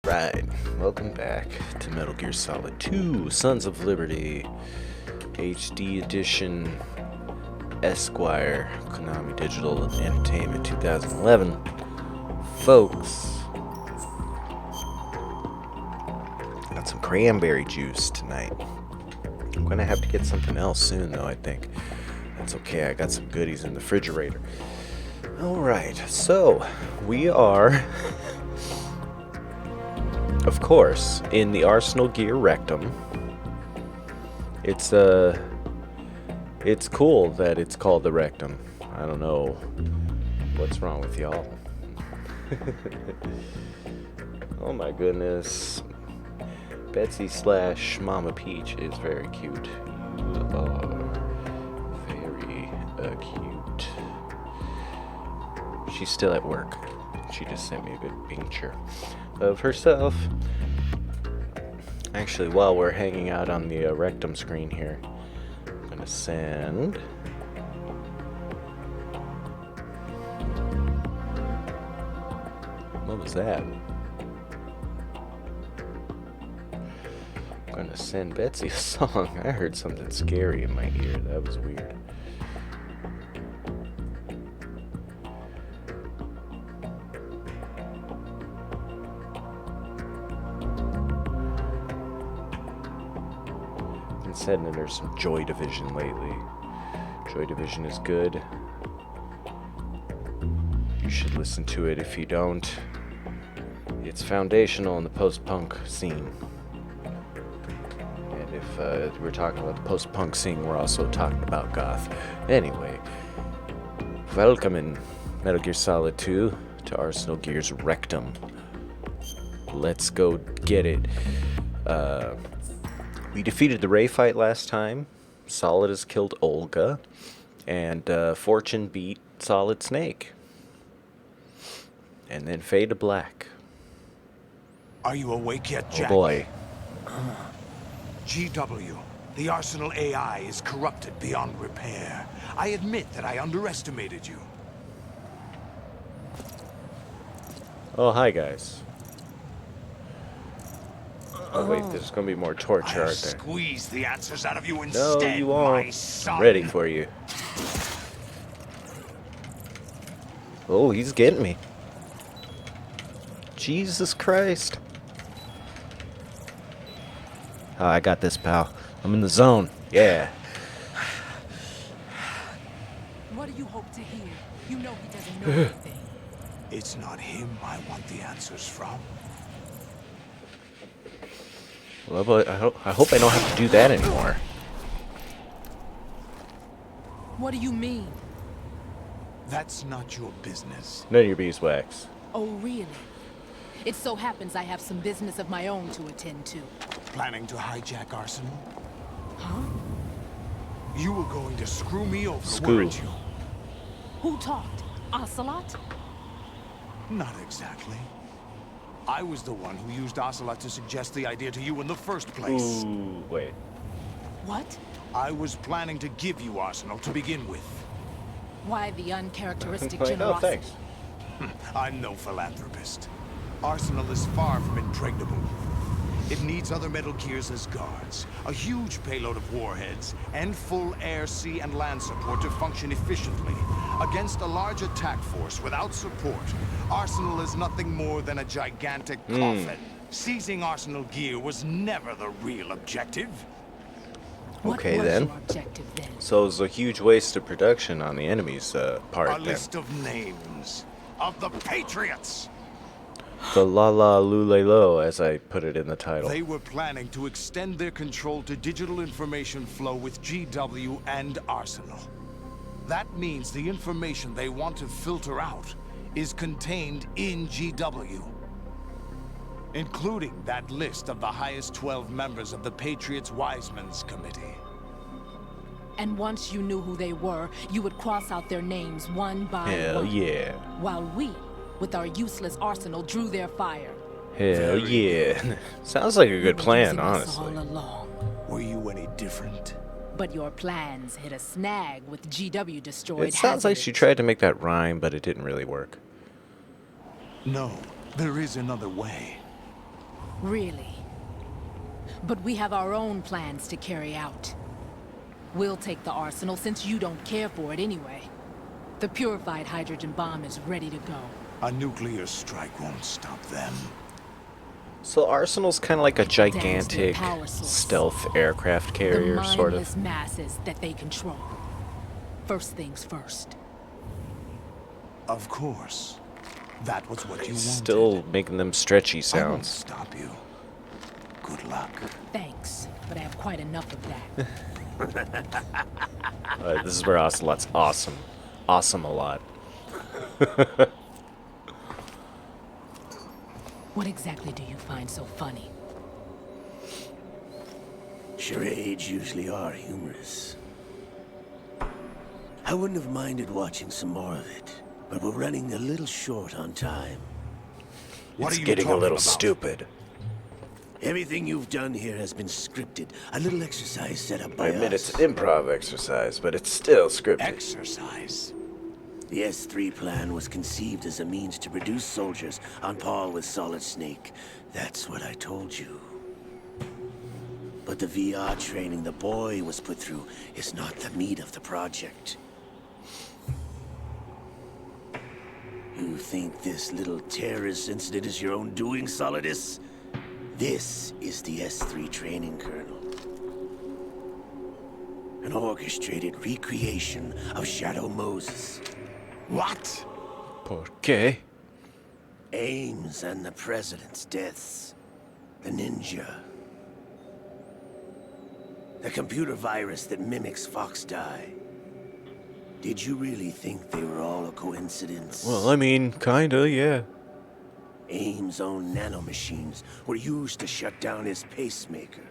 Alright, welcome back to Metal Gear Solid 2, Sons of Liberty, HD Edition, Esquire, Konami Digital Entertainment 2011. Folks, got some cranberry juice tonight. I'm gonna have to get something else soon though, I think. That's okay, I got some goodies in the refrigerator. Alright, so we are, of course, in the Arsenal Gear Rectum. It's cool that it's called the Rectum. I don't know what's wrong with y'all. Oh my goodness. Betsy / Mama Peach is very cute. You are very cute. She's still at work. She just sent me a good picture of herself. Actually, while we're hanging out on the Rectum screen here, I'm gonna send what was that? I'm gonna send Betsy a song. I heard something scary in my ear. That was weird. Been sending her some Joy Division lately. Joy Division is good. You should listen to it. If you don't, it's foundational in the post-punk scene. And if we're talking about the post-punk scene, we're also talking about goth. Anyway, welcome in Metal Gear Solid 2 to Arsenal Gear's Rectum. Let's go get it. We defeated the Ray fight last time. Solid has killed Olga. And Fortune beat Solid Snake. And then fade to black. Are you awake yet, Jack? Oh boy. GW, the Arsenal AI is corrupted beyond repair. I admit that I underestimated you. Oh, hi guys. Oh wait, there's gonna be more torture, I'll aren't there? squeeze the answers out of you No, instead, you my won't. son. I'm ready for you. Oh, he's getting me. Jesus Christ. Oh, I got this, pal. I'm in the zone. Yeah. What do you hope to hear? You know he doesn't know anything. It's not him I want the answers from. Well, but I hope I don't have to do that anymore. What do you mean? That's not your business. None of your beeswax. Oh, really? It so happens I have some business of my own to attend to. Planning to hijack Arsenal? Huh? You were going to screw me over, Screw. weren't you? Who talked? Ocelot? Not exactly. I was the one who used Ocelot to suggest the idea to you in the first place. Ooh, wait. What? I was planning to give you Arsenal to begin with. Why the uncharacteristic Wait, no, generosity? thanks. I'm no philanthropist. Arsenal is far from impregnable. It needs other Metal Gears as guards, a huge payload of warheads, and full air, sea, and land support to function efficiently. Against a large attack force without support, Arsenal is nothing more than a gigantic coffin. Seizing Arsenal Gear was never the real objective. What Okay, was then. your objective then? So it's a huge waste of production on the enemy's part A then. list of names of the Patriots. The la la lule lo, as I put it in the title. They were planning to extend their control to digital information flow with GW and Arsenal. That means the information they want to filter out is contained in GW, including that list of the highest 12 members of the Patriots Wiseman's Committee. And once you knew who they were, you would cross out their names one by Hell one. yeah. While we, with our useless arsenal, drew their fire. Hell Very yeah. Sounds like a good You were plan, using us honestly. all along. Were you any different? But your plans hit a snag with GW destroyed. It sounds like hasn't she it? tried to make that rhyme, but it didn't really work. No, there is another way. Really. But we have our own plans to carry out. We'll take the arsenal since you don't care for it anyway. The purified hydrogen bomb is ready to go. A nuclear strike won't stop them. So Arsenal's kind of like a gigantic power source. stealth aircraft The carrier, sort mindless of. masses that they control. First things first. Of course. That was what you wanted. Still making them stretchy I won't sounds. stop you. Good luck. Thanks, but I have quite enough of that. This is where Ocelot's awesome. Awesome a lot. What exactly do you find so funny? Charades usually are humorous. I wouldn't have minded watching some more of it, but we're running a little short on time. What It's are you getting a talking little about? stupid. Everything you've done here has been scripted. A little exercise set up by I admit us. it's an improv exercise, but it's still scripted. Exercise. The S3 plan was conceived as a means to produce soldiers on par with Solid Snake. That's what I told you. But the VR training the boy was put through is not the meat of the project. You think this little terrorist incident is your own doing, Solidus? This is the S3 training kernel. An orchestrated recreation of Shadow Moses. What? ¿Por qué? Ames and the president's deaths. The ninja. The computer virus that mimics Fox Die. Did you really think they were all a coincidence? Well, I mean, kinda, yeah. Ames' own nanomachines were used to shut down his pacemaker.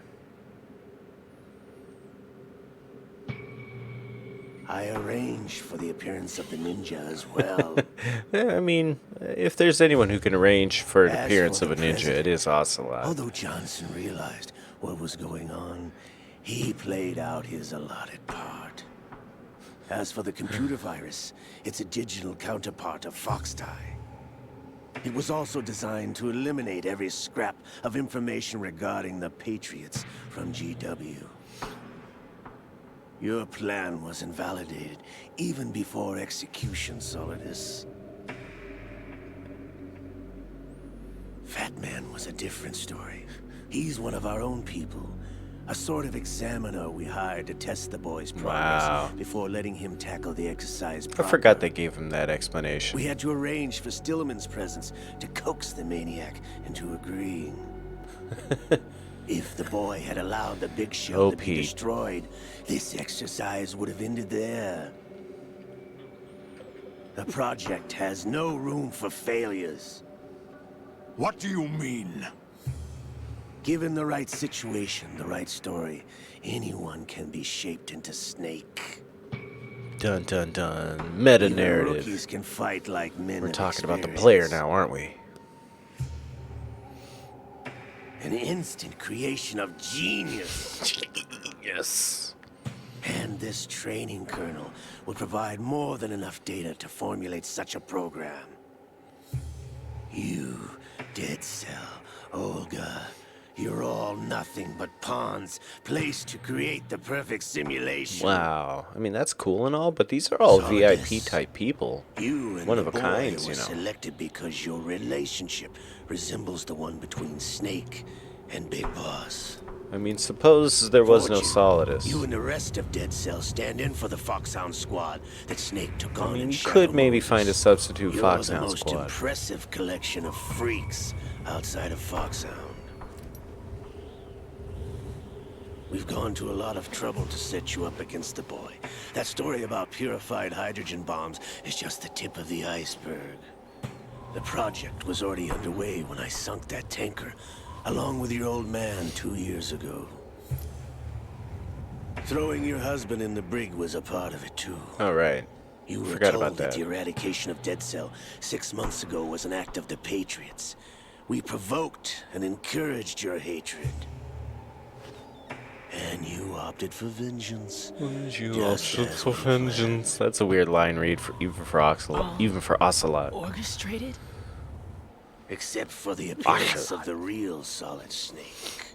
I arranged for the appearance of the ninja as well. Yeah, I mean, if there's anyone who can arrange for an As appearance for of a the ninja, president, it is Ocelot. Although Johnson realized what was going on, he played out his allotted part. As for the computer virus, it's a digital counterpart of Fox Die. It was also designed to eliminate every scrap of information regarding the Patriots from GW. Your plan was invalidated even before execution, Solidus. Fat Man was a different story. He's one of our own people. A sort of examiner we hired to test the boy's progress Wow. before letting him tackle the exercise I proper. forgot they gave him that explanation. We had to arrange for Stillman's presence to coax the maniac into agreeing. If the boy had allowed the big shell to be Pete. destroyed, this exercise would have ended there. The project has no room for failures. What do you mean? Given the right situation, the right story, anyone can be shaped into Snake. Dun dun dun. Meta Even narrative. rookies can fight like men. We're of talking about the experience. player now, aren't we? An instant creation of genius. Yes. And this training kernel would provide more than enough data to formulate such a program. You, Dead Cell, Olga, you're all nothing but pawns placed to create the perfect simulation. Wow. I mean, that's cool and all, but these are all Solidus. VIP type people. You and One the of a boy kind, were you know. selected because your relationship resembles the one between Snake and Big Boss. I mean, suppose there was no Fortune, Solidus. You and the rest of Dead Cell stand in for the Foxhound squad that Snake took on. I mean, in you Shadow could maybe Moses. find a substitute You're Foxhound the most squad. impressive collection of freaks outside of Foxhound. We've gone to a lot of trouble to set you up against the boy. That story about purified hydrogen bombs is just the tip of the iceberg. The project was already underway when I sunk that tanker, along with your old man 2 years ago. Throwing your husband in the brig was a part of it too. All right. You were Forgot told about that that. the eradication of Dead Cell 6 months ago was an act of the Patriots. We provoked and encouraged your hatred. And you opted for vengeance. Just as we planned. That's a weird line read for even for Ocelot. Even for Ocelot. Orchestrated? Except for the appearance of the real Solid Snake.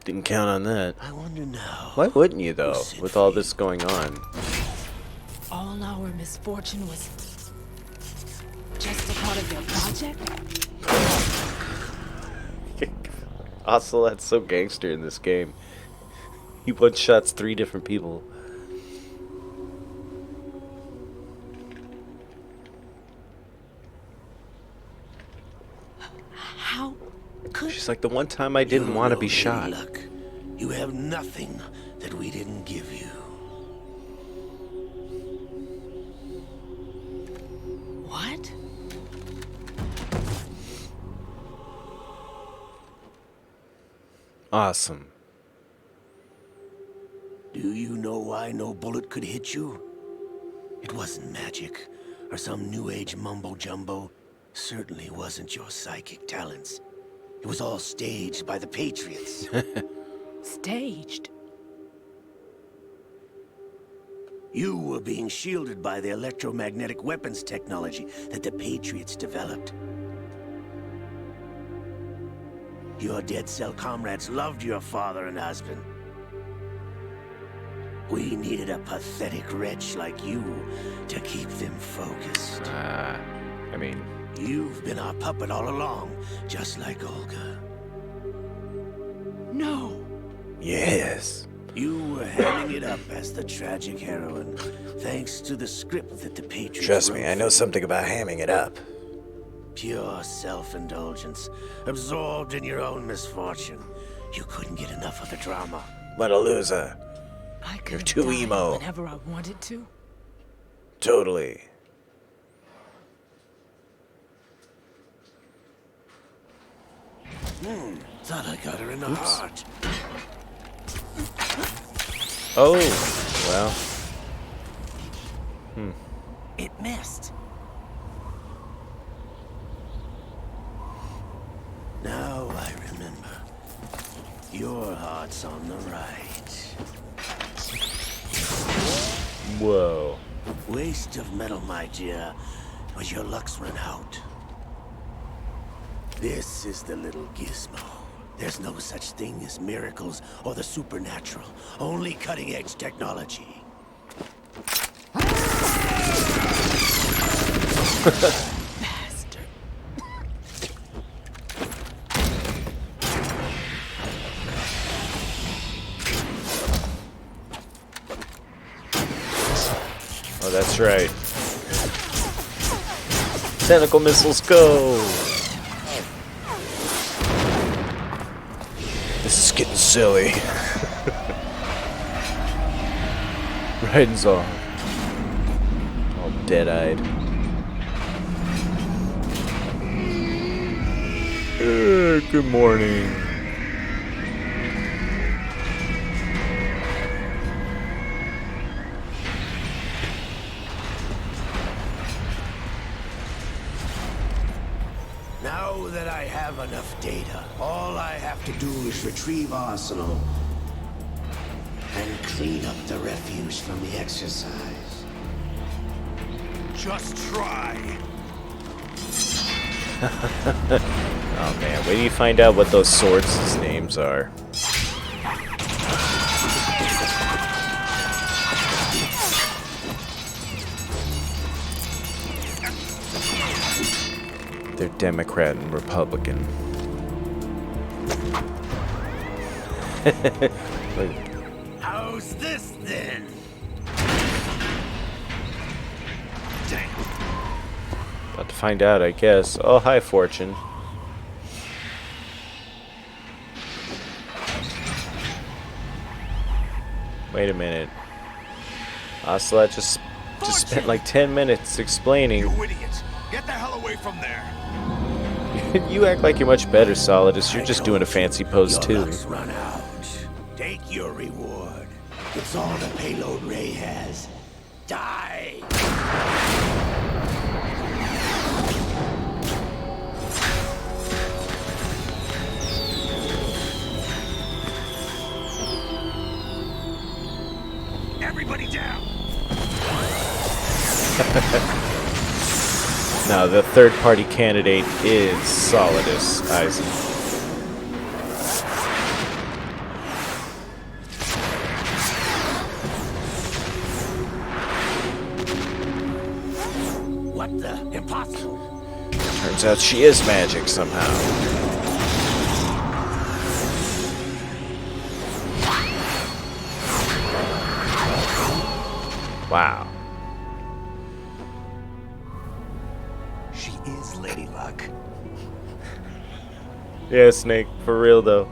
Didn't count on that. I wonder now. Why wouldn't you, though, sent with for all you? this going on? All our misfortune was just a part of their project? Ocelot's so gangster in this game. He one-shots 3 different people. How could... She's like, the one time I didn't want to be shot. Luck. You have nothing that we didn't give you. What? Awesome. Do you know why no bullet could hit you? It wasn't magic, or some new age mumbo-jumbo. Certainly wasn't your psychic talents. It was all staged by the Patriots. Staged? You were being shielded by the electromagnetic weapons technology that the Patriots developed. Your dead cell comrades loved your father and husband. We needed a pathetic wretch like you to keep them focused. I mean... You've been our puppet all along, just like Olga. No. Yes. You were handing it up as the tragic heroine, thanks to the script that the Patriots Trust me, wrote I know for something about hamming it up. Pure self-indulgence, absorbed in your own misfortune. You couldn't get enough of the drama. What a loser. I could You're have too died emo. whenever I wanted to. Totally. Thought I got her in the heart. Oh, well. It missed. Now I remember. Your heart's on the right. Whoa. Waste of metal, my dear, but your luck's run out. This is the little gizmo. There's no such thing as miracles or the supernatural. Only cutting-edge technology. Bastard. Oh, that's right. Tentacle missiles, go! This is getting silly. Raiden's all dead-eyed. Good morning. Now that I have enough data, all I have to do is retrieve Arsenal and clean up the refuse from the exercise. Just try. Oh man, wait till you find out what those swords' names are. They're Democrat and Republican. Like, How's this then? Damn. about to find out, I guess. Oh, hi, Fortune. Wait a minute. Ocelot just spent like 10 minutes explaining. You idiot. Get the hell away from there. You act like you're much better, Solidus. You're just doing a fancy pose Your too. luck's run out. Take your reward. It's all the payload Ray has. Die! Everybody down. Now, the third-party candidate is Solidus Eisen. What the? Impossible! Turns out she is magic somehow. Wow. She is Lady Luck. Yeah, Snake, for real though.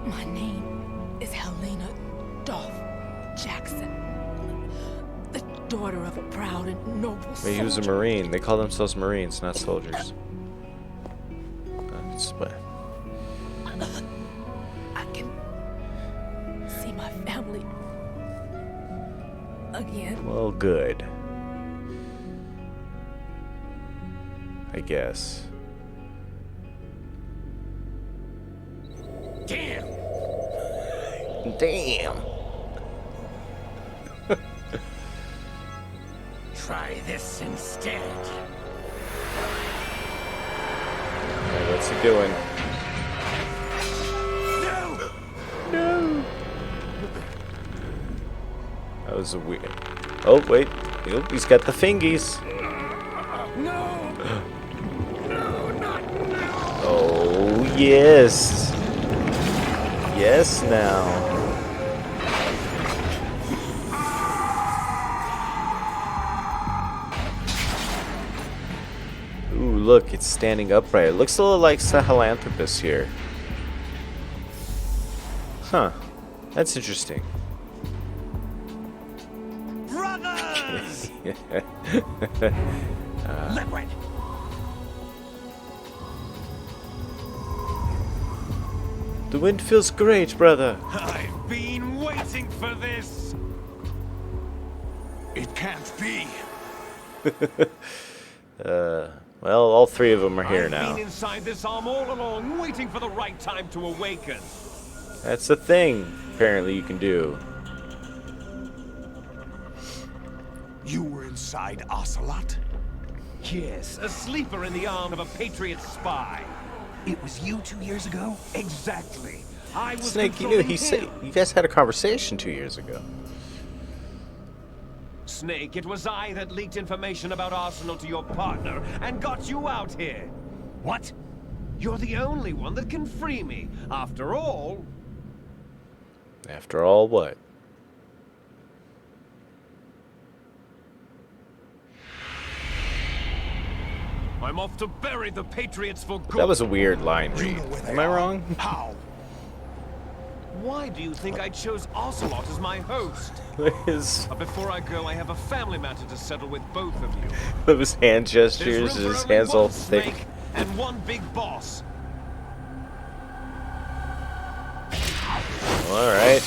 My name is Helena Dolph Jackson. The daughter of a proud and noble Wait, he was a soldier. Marine. They call themselves Marines, not soldiers. That's what. I can see my family again. Well, good. I guess. Damn! Damn. Try this instead. Alright, what's he doing? No! No. That was a weird. Oh wait, oh, he's got the fingies. No! No, not now! Oh yes. Yes now. Ooh, look, it's standing upright. It looks a little like Sahelanthropus here. Huh. That's interesting. Brothers! Liquid! The wind feels great, brother. I've been waiting for this! It can't be. Well, all three of them are here I've now. been inside this arm all along, waiting for the right time to awaken. That's the thing, apparently, you can do. You were inside Ocelot? Yes, a sleeper in the arm of a Patriot spy. It was you 2 years ago? Exactly. I was Snake, you knew controlling he said him. you guys had a conversation 2 years ago. Snake, it was I that leaked information about Arsenal to your partner and got you out here. What? You're the only one that can free me. After all, After all, what? I'm off to bury the Patriots for good. That was a weird line You read. know where they Am I are. wrong? How? Why do you think I chose Ocelot as my host? His, But before I go, I have a family matter to settle with both of you. his hand There's gestures, room for his only hands all one thick. snake and one big boss. Alright.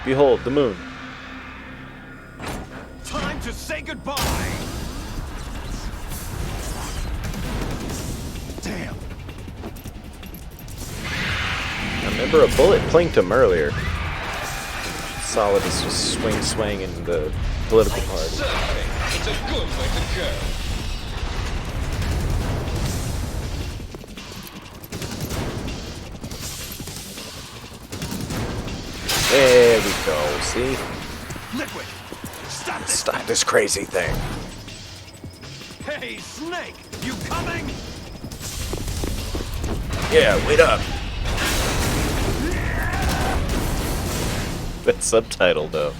Behold, the moon. Time to say goodbye. Damn. I remember a bullet plinked him earlier. Solidus was swing in the political party. Certainly, it's a good way to go. There we go, see? Liquid! Stop this! Stop this crazy thing. Hey, Snake, you coming? Yeah, wait up. That subtitle, though.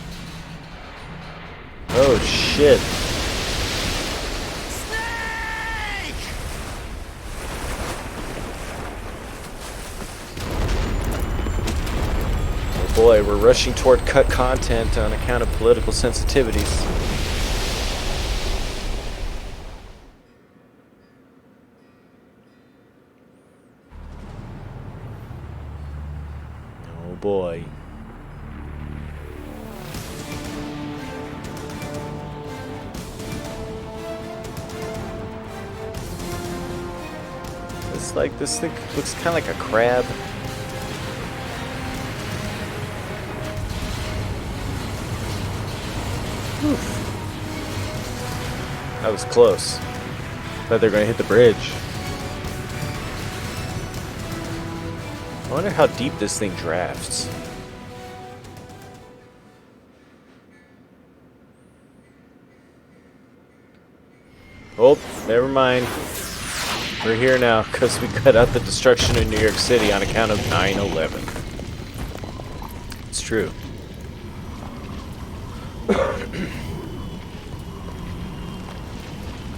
Oh, shit. Oh boy, we're rushing toward cut content on account of political sensitivities. Oh boy. It's like, this thing looks kind of like a crab. That was close. Thought they were gonna hit the bridge. I wonder how deep this thing drafts. Oh, never mind. We're here now because we cut out the destruction in New York City on account of 9/11. It's true.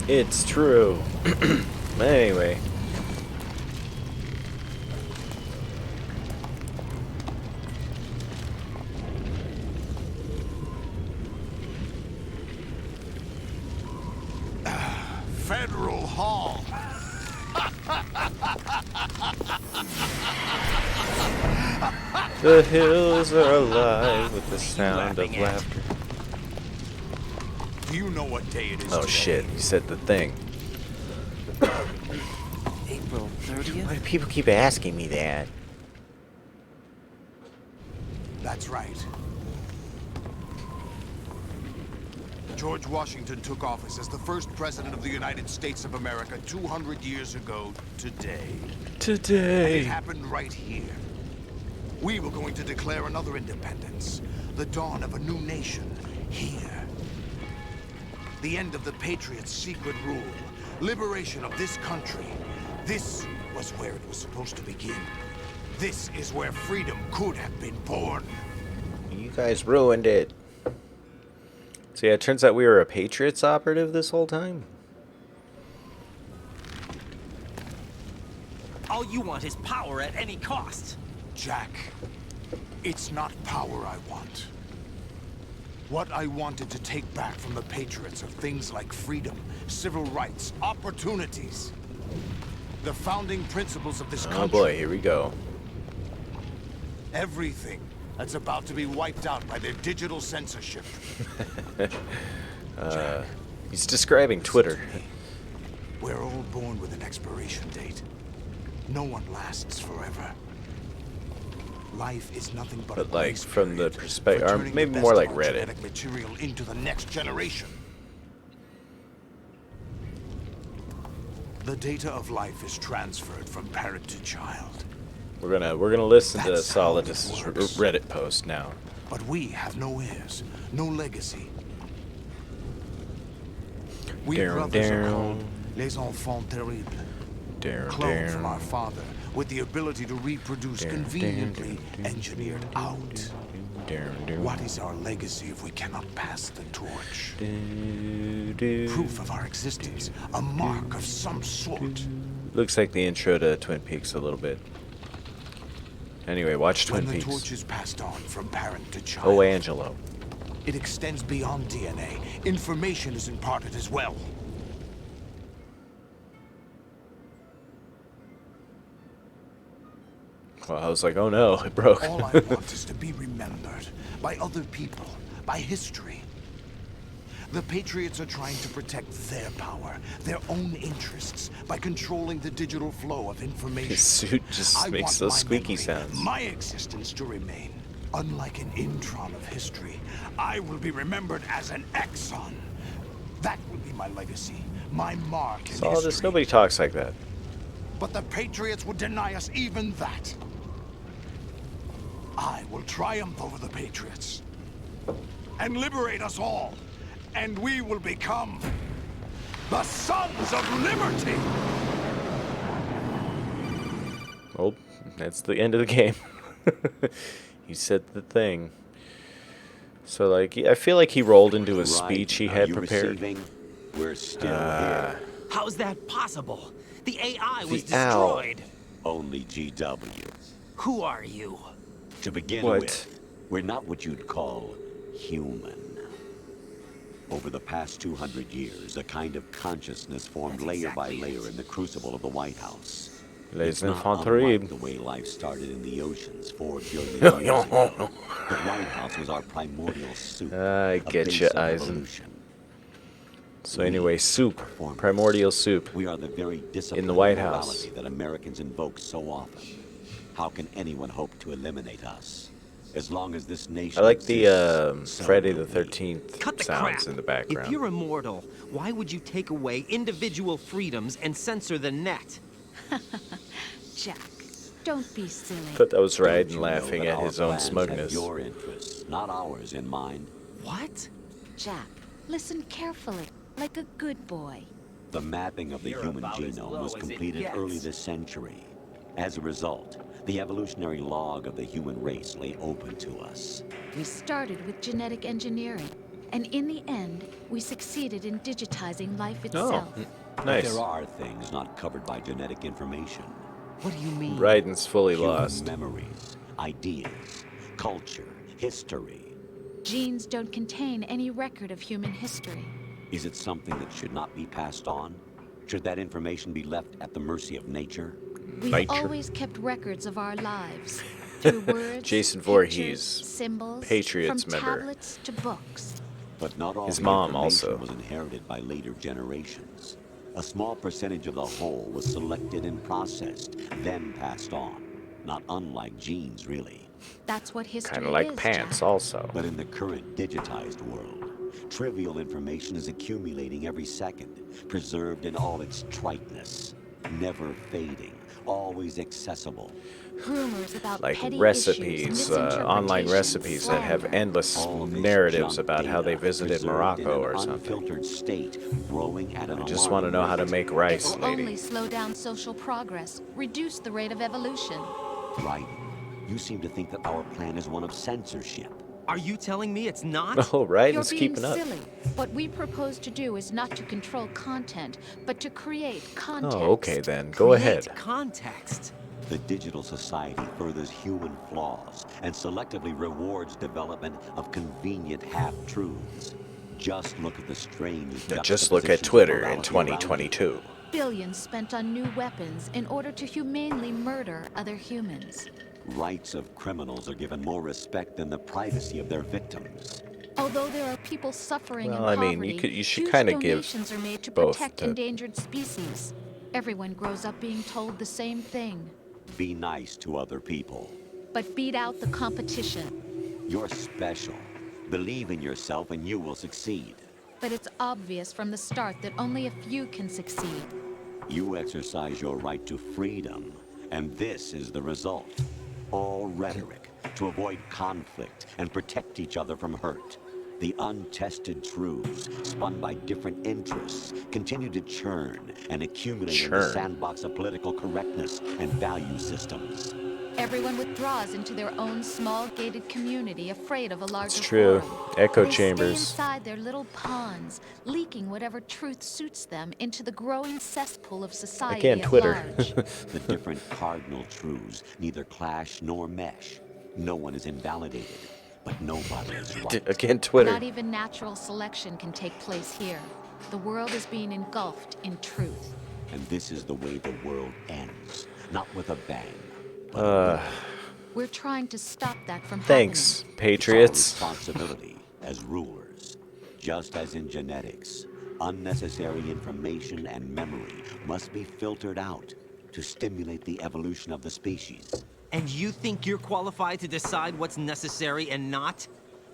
It's true. Anyway. Federal Hall. The hills are alive with the sound of laughter. Do you know what day it is Oh today? shit, you said the thing. April 30th? Why do people keep asking me that? That's right. George Washington took office as the first president of the United States of America 200 years ago today. It Today. happened right here. We were going to declare another independence. The dawn of a new nation here. The end of the Patriots' secret rule. Liberation of this country. This was where it was supposed to begin. This is where freedom could have been born. You guys ruined it. So yeah, it turns out we were a Patriots operative this whole time. All you want is power at any cost. Jack, it's not power I want. What I wanted to take back from the Patriots are things like freedom, civil rights, opportunities. The founding principles of this country. Oh boy, here we go. Everything that's about to be wiped out by their digital censorship. Jack, He's describing Twitter. listen to me. We're all born with an expiration date. No one lasts forever. Life is nothing but But a like grace from the period perspective, for or turning maybe the more best like of our Reddit. genetic material into the next generation. The data of life is transferred from parent to child. We're gonna listen to That's how it Solidus' works. Reddit post now. But we have no heirs, no legacy. We Down, brothers are down. called les enfants terribles. Down, Cloned from down. our father, with the ability to reproduce Down, conveniently down, down, engineered out. Down, down. What is our legacy if we cannot pass the torch? Do, do. Proof of our existence, a mark of some sort. Looks like the intro to Twin Peaks a little bit. Anyway, watch When Twin the Peaks. torch is passed on from parent to child, Oh, Angelo. it extends beyond DNA. Information is imparted as well. Well, I was like, oh no, it broke. All I want is to be remembered by other people, by history. The Patriots are trying to protect their power, their own interests, by controlling the digital flow of information. His suit just I makes want those my squeaky memory, sounds. my existence to remain. Unlike an intron of history, I will be remembered as an exon. That will be my legacy, my mark in Solidus, history. nobody talks like that. But the Patriots would deny us even that. I will triumph over the Patriots and liberate us all, and we will become the Sons of Liberty! Well, that's the end of the game. He said the thing. So, like, I feel like he rolled into a speech he had prepared. We're still here. How's that possible? The AI was The owl. destroyed. Only GW. Who are you? To begin What? with, we're not what you'd call human. Over the past 200 years, a kind of consciousness formed That's layer by exactly layer it. in the crucible of the White House. Les It's not enfants unlike terribles. the way life started in the oceans 4 billion years ago. The White House was our primordial soup. I a get base ya, of Eisen. evolution. So anyway, soup. Primordial soup. We are the very discipline In the White and House. morality that Americans invoke so often. How can anyone hope to eliminate us? As long as this nation I like the exists, so Friday will the we. 13th Cut the sounds crap. in the If background. you're immortal, why would you take away individual freedoms and censor the net? Jack, don't be silly. Thought that was Don't Raiden you know laughing that at our his own plans have smugness. your interests, not ours, in mind? What? Jack, listen carefully, like a good boy. The mapping of the You're human about as genome low was as it completed gets. early this century. As a result, the evolutionary log of the human race lay open to us. We started with genetic engineering, and in the end, we succeeded in digitizing life Oh, itself. But nice. there are things not covered by genetic information. What do you mean? Raiden's fully Human lost. memories, ideas, culture, history. Genes don't contain any record of human history. Is it something that should not be passed on? Should that information be left at the mercy of nature? We've Nature. always kept records of our lives. Through words, Jason pictures, Voorhees, symbols, Patriots from member. tablets to books. But not all His the mom information also. was inherited by later generations. A small percentage of the whole was selected and processed, then passed on. Not unlike genes, really. That's what history Kind of like is, pants, Jack. also. But in the current digitized world, trivial information is accumulating every second, preserved in all its triteness, never fading, always accessible. Rumors about Like petty recipes, issues, online misinterpretations, recipes that have slander. endless All of this narratives junk about how they data visited preserved in Morocco an or something. unfiltered state, growing at an I just want to know how to make It rice, will only lady. slow down social progress, reduce the rate of evolution. Right. You seem to think that our plan is one of censorship. Are you telling me it's not? Oh, You're Raiden's being keeping up. silly. What we propose to do is not to control content, but to create context. Oh, okay then. Go Create ahead. context. The digital society furthers human flaws and selectively rewards development of convenient half-truths. Just look at the strange Now just look at juxtapositions of Twitter in morality around you. 2022. Billions spent on new weapons in order to humanely murder other humans. Rights of criminals are given more respect than the privacy of their victims. Although there are people suffering Well, in I mean, poverty, you should huge kinda give donations are made to both protect to- endangered species. Everyone grows up being told the same thing. Be nice to other people. But beat out the competition. You're special. Believe in yourself and you will succeed. But it's obvious from the start that only a few can succeed. You exercise your right to freedom, and this is the result. All rhetoric to avoid conflict and protect each other from hurt. The untested truths, spun by different interests, continue to churn and accumulate in the Churn. sandbox of political correctness and value systems. Everyone withdraws into their own small gated community, afraid of a larger It's true. forum. Echo They chambers. stay inside their little ponds, leaking whatever truth suits them into the growing cesspool of society Again, at Twitter. large. The different cardinal truths neither clash nor mesh. No one is invalidated, but nobody is right. Again, Twitter. Not even natural selection can take place here. The world is being engulfed in truth. And this is the way the world ends. Not with a bang. We're trying to stop that from Thanks, happening. Patriots. It's our responsibility as rulers. Just as in genetics, unnecessary information and memory must be filtered out to stimulate the evolution of the species. And you think you're qualified to decide what's necessary and not?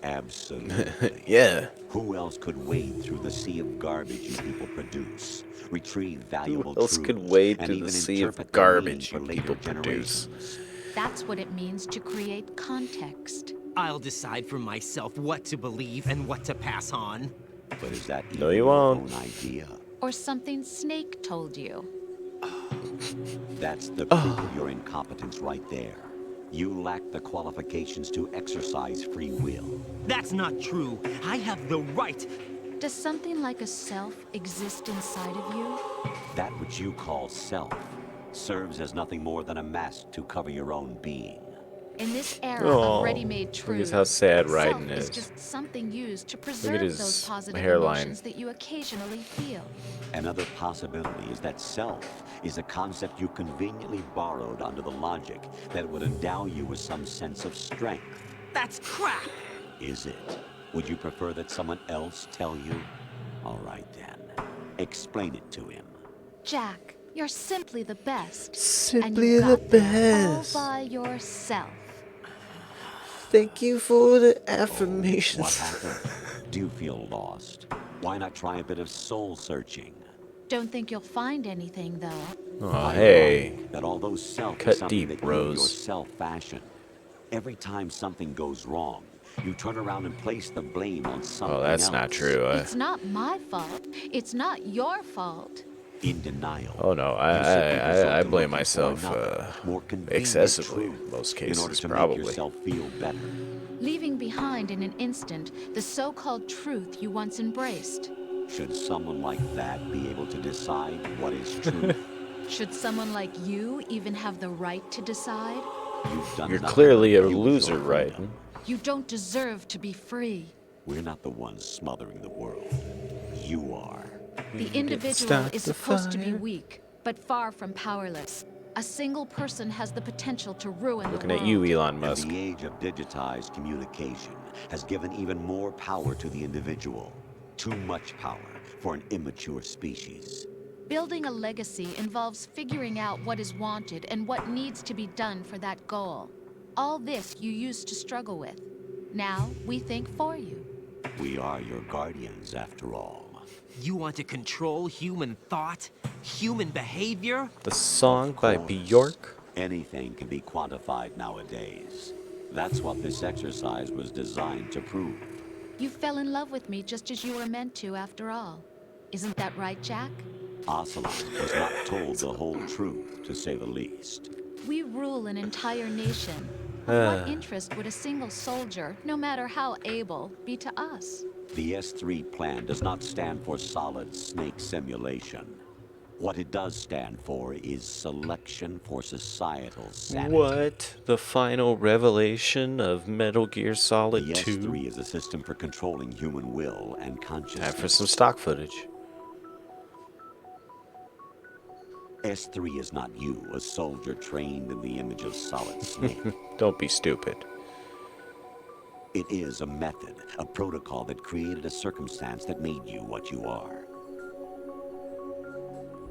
Absolutely. Yeah. Who else could wade through the sea of garbage you people produce, retrieve valuable Who else truths, could wade and through even the sea of interpret their meaning garbage for you later people produce? generations? That's what it means to create context. I'll decide for myself what to believe and what to pass on. But is that No, even you your won't. own idea? Or something Snake told you. That's the proof of your incompetence right there. You lack the qualifications to exercise free will. That's not true. I have the right. Does something like a self exist inside of you? That which you call self serves as nothing more than a mask to cover your own being. In this era Aw, of ready-made look at truths, how sad self Raiden is is. just something used to preserve his those positive hairline. emotions that you occasionally feel. Another possibility is that self is a concept you conveniently borrowed under the logic that it would endow you with some sense of strength. That's crap. Is it? Would you prefer that someone else tell you? All right then. Explain it to him. Jack, you're simply the best. Simply and you the got there best. all by yourself. Thank you for the What affirmations. happened? Do you feel lost? Why not try a bit of soul searching? Don't think you'll find anything, though. Oh, I hey. find that although self is Cut something deep, that you Rose. yourself fashion, every time something goes wrong, you turn around and place the blame on something Oh, that's else. not true. It's not my fault. It's not your fault. In denial. Oh no, You simply resort I to blame looking for myself another, more convenient excessively truth in most in order cases, to probably. make yourself feel better. Leaving behind in an instant the so-called truth you once embraced. Should someone like that be able to decide what is truth? Should someone like you even have the right to decide? You've done You're nothing clearly but a use loser, your right? freedom. You don't deserve to be free. We're not the ones smothering the world. You are. The individual start is the supposed to be fire. weak, but far from powerless. A single person has the potential to ruin Looking the at world. you, Elon And Musk. the age of digitized communication has given even more power to the individual. Too much power for an immature species. Building a legacy involves figuring out what is wanted and what needs to be done for that goal. All this you used to struggle with. Now we think for you. We are your guardians, after all. You want to control human thought? Human behavior? The song Of by course. Bjork. Anything can be quantified nowadays. That's what this exercise was designed to prove. You fell in love with me just as you were meant to, after all. Isn't that right, Jack? Ocelot was not told the whole truth, to say the least. We rule an entire nation. Of what interest would a single soldier, no matter how able, be to us? The S3 plan does not stand for solid snake simulation. What it does stand for is selection for societal sanity. What? The final revelation of Metal Gear Solid The 2? S3 is a system for controlling human will and consciousness. Time for some stock footage. S3 is not you, a soldier trained in the image of Solid Snake. Don't be stupid. It is a method, a protocol that created a circumstance that made you what you are.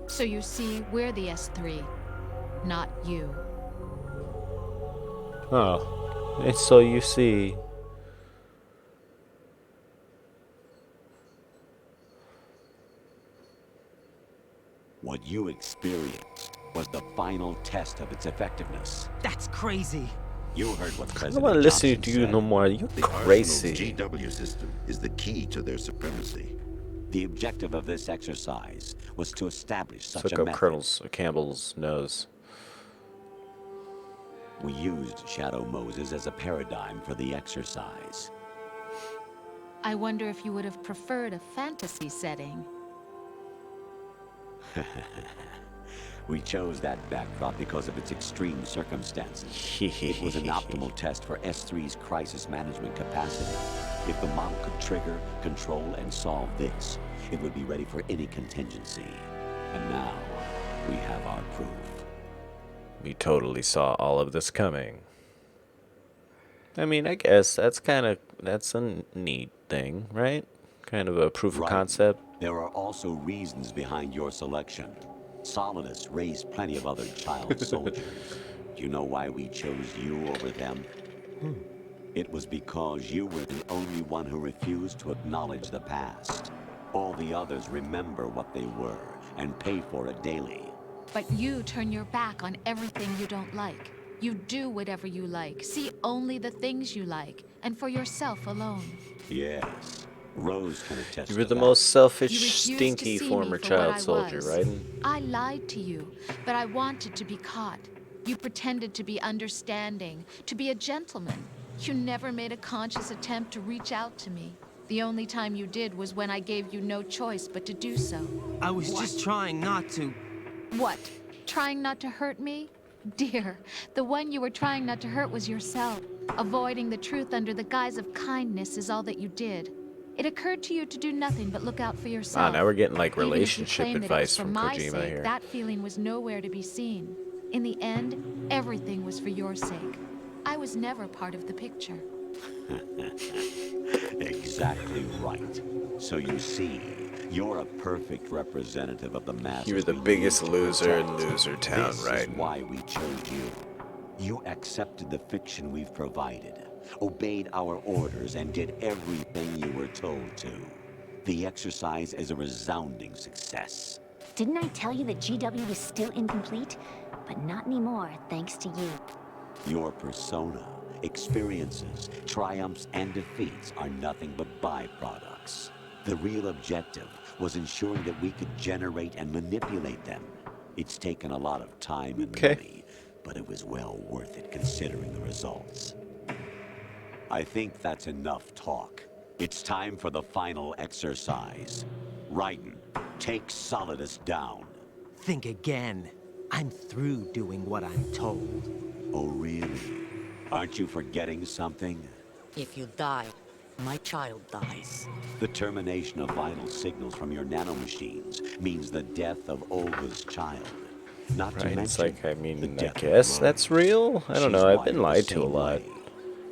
So you see, we're the S3, not you. Oh. And so you see. What you experienced was the final test of its effectiveness. That's crazy. You heard what I don't President want to listen Johnson to you said. no more. You're The Arsenal's crazy. GW system is the key to their supremacy. The objective of this exercise was to establish such Took a up method. Colonel Campbell's nose. We used Shadow Moses as a paradigm for the exercise. I wonder if you would have preferred a fantasy setting. We chose that backdrop because of its extreme circumstances. It was an optimal test for S3's crisis management capacity. If the model could trigger, control, and solve this, it would be ready for any contingency. And now, we have our proof. We totally saw all of this coming. I mean, I guess that's a neat thing, right? Kind of a proof of Right. concept. There are also reasons behind your selection. Solidus raised plenty of other child soldiers. Do you know why we chose you over them? It was because you were the only one who refused to acknowledge the past. All the others remember what they were and pay for it daily. But you turn your back on everything you don't like. You do whatever you like, see only the things you like, and for yourself alone. Yes, Rose can attest You were to the that. most selfish, You refused to stinky see me former for child what I soldier, was. right? I lied to you, but I wanted to be caught. You pretended to be understanding, to be a gentleman. You never made a conscious attempt to reach out to me. The only time you did was when I gave you no choice but to do so. I was just trying not to. What? Trying not to hurt me? Dear, the one you were trying not to hurt was yourself. Avoiding the truth under the guise of kindness is all that you did. It occurred to you to do nothing but look out for yourself. Wow, now we're getting like Even if you relationship claimed that it advice was for from my Kojima sake, here. that feeling was nowhere to be seen. In the end, everything was for your sake. I was never part of the picture. Exactly right. So you see, you're a perfect representative of the masses. You were the we biggest need to loser in protect. loser town, This right? is why we chose you. You accepted the fiction we've provided, obeyed our orders, and did everything you were told to. The exercise is a resounding success. Didn't I tell you that GW was still incomplete? But not anymore, thanks to you. Your persona, experiences, triumphs, and defeats are nothing but byproducts. The real objective was ensuring that we could generate and manipulate them. It's taken a lot of time and money, but it was well worth it considering the results. I think that's enough talk. It's time for the final exercise. Raiden, take Solidus down. Think again. I'm through doing what I'm told. Oh, really? Aren't you forgetting something? If you die, my child dies. The termination of vital signals from your nanomachines means the death of Olga's child. Not to Right, mention it's like, I the mean, I death of guess Rose. that's real? I don't She's know, I've wired been the lied to a same lot. way.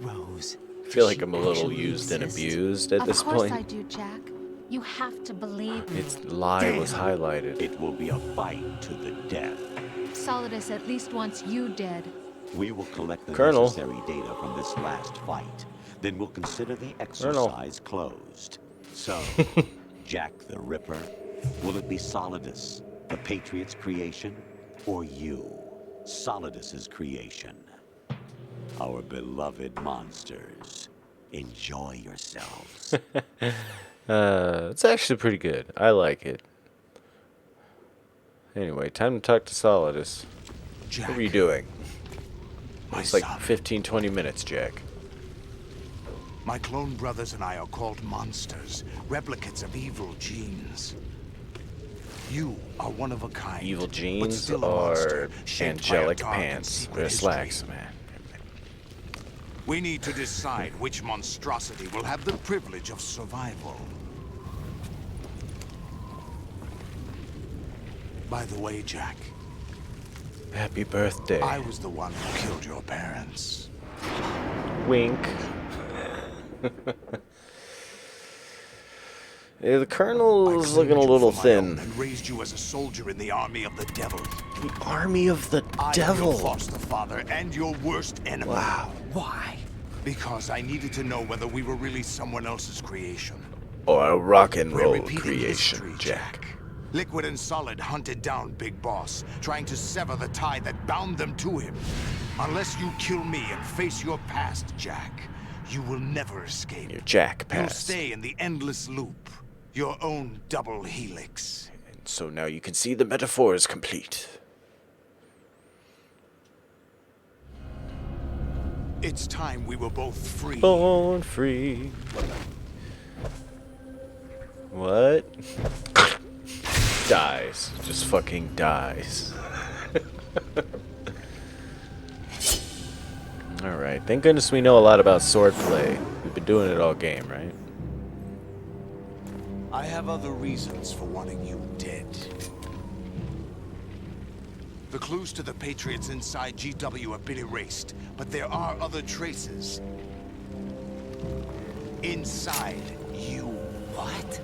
Rose. I feel like she I'm a little actually used and exists? abused at this Of course point. I do, Jack. You have to believe me. Its lie was highlighted. It will be a fight to the death. Solidus at least wants you dead. We will collect the Colonel. necessary data from this last fight. Then we'll consider the exercise closed. So, Jack the Ripper, will it be Solidus, the Patriot's creation, or you, Solidus's creation? Our beloved monsters, enjoy yourselves. It's actually pretty good. I like it. Anyway, time to talk to Solidus. Jack, What are you doing? my It's like son. 15-20 minutes, Jack. My clone brothers and I are called monsters, replicates of evil genes. You are one of a kind. Evil but jeans still a or monster, shaped by a angelic dark and pants? secret Or history. slacks, man. We need to decide which monstrosity will have the privilege of survival. By the way, Jack, Happy birthday. I was the one who killed your parents. Wink. Yeah, the Colonel's looking a claimed you little for my own thin. And raised you as a soldier in the army of the devil. The army of the I am devil. your foster father and your worst enemy. Wow. Why? Because I needed to know whether we were really someone else's creation. Or a rock and We're roll repeating creation, history, Jack. Liquid and Solid hunted down Big Boss, trying to sever the tie that bound them to him. Unless you kill me and face your past, Jack, you will never escape. Your Jack You'll passed. stay in the endless loop, your own double helix. And so now you can see the metaphor is complete. It's time we were both free. Born free. What? Dies. Just fucking dies. Alright, thank goodness we know a lot about swordplay. We've been doing it all game, right? I have other reasons for wanting you dead. The clues to the Patriots inside GW have been erased, but there are other traces. Inside you. What?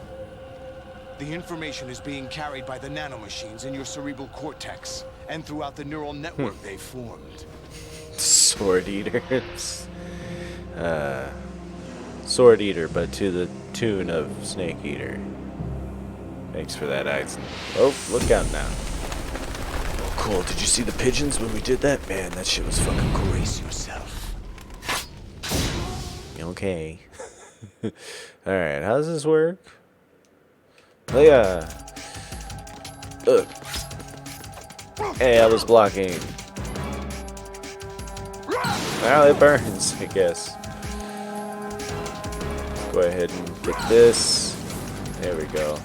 The information is being carried by the nanomachines in your cerebral cortex, and throughout the neural network they formed. Sword eaters. Sword eater, but to the tune of Snake Eater. Thanks for that, Eisen. Oh, look out now. Oh, cool. Did you see the pigeons when we did that? Man, that shit was fucking cool. Brace yourself. Okay. Alright, how does this work? Oh, yeah. Ugh. Hey, I was blocking. Well, it burns, I guess. Let's go ahead and get this. There we go.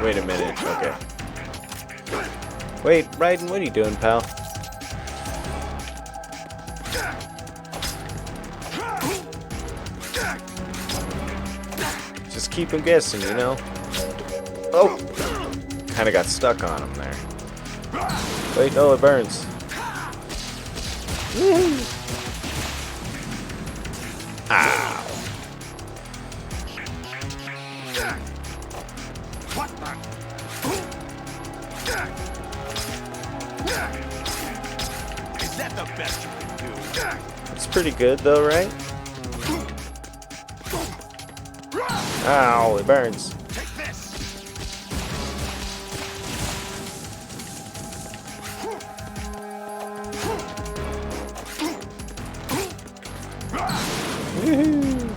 Wait a minute. Okay. Wait, Raiden, what are you doing, pal? Just keep him guessing, you know? Oh! Kinda got stuck on him there. Wait, no, it burns. Ow! best you can do. It's pretty good though, right? Ow, it burns. Take this. Woohoo!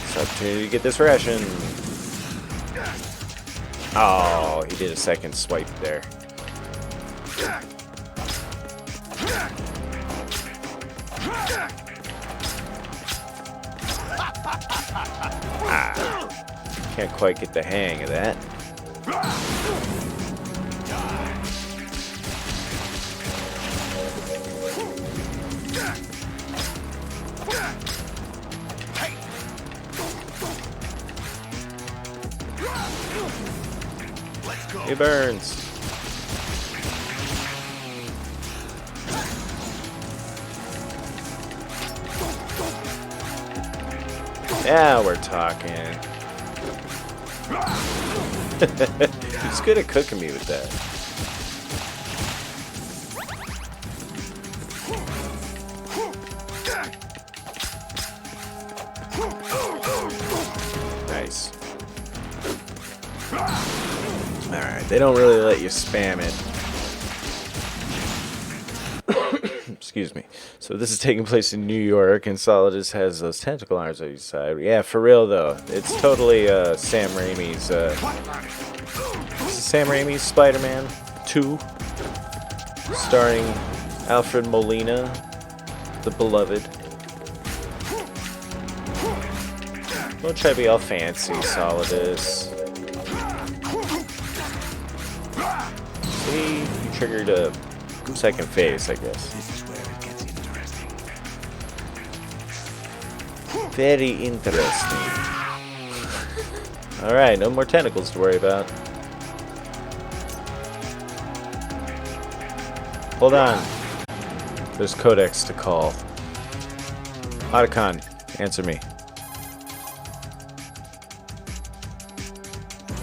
It's an opportunity to get this ration. Oh, he did a second swipe there. Can't quite get the hang of that. He burns. Now we're talking. He's good at cooking me with that. Nice. Alright, they don't really let you spam it. Excuse me. So this is taking place in New York, and Solidus has those tentacle arms on his side. Yeah, for real though. It's totally Sam Raimi's Sam Raimi's Spider-Man 2, starring Alfred Molina, the beloved. Don't try to be all fancy, Solidus. See, you triggered a second phase, I guess. Very interesting. Alright, no more tentacles to worry about. Hold on. There's Codex to call. Otacon, answer me.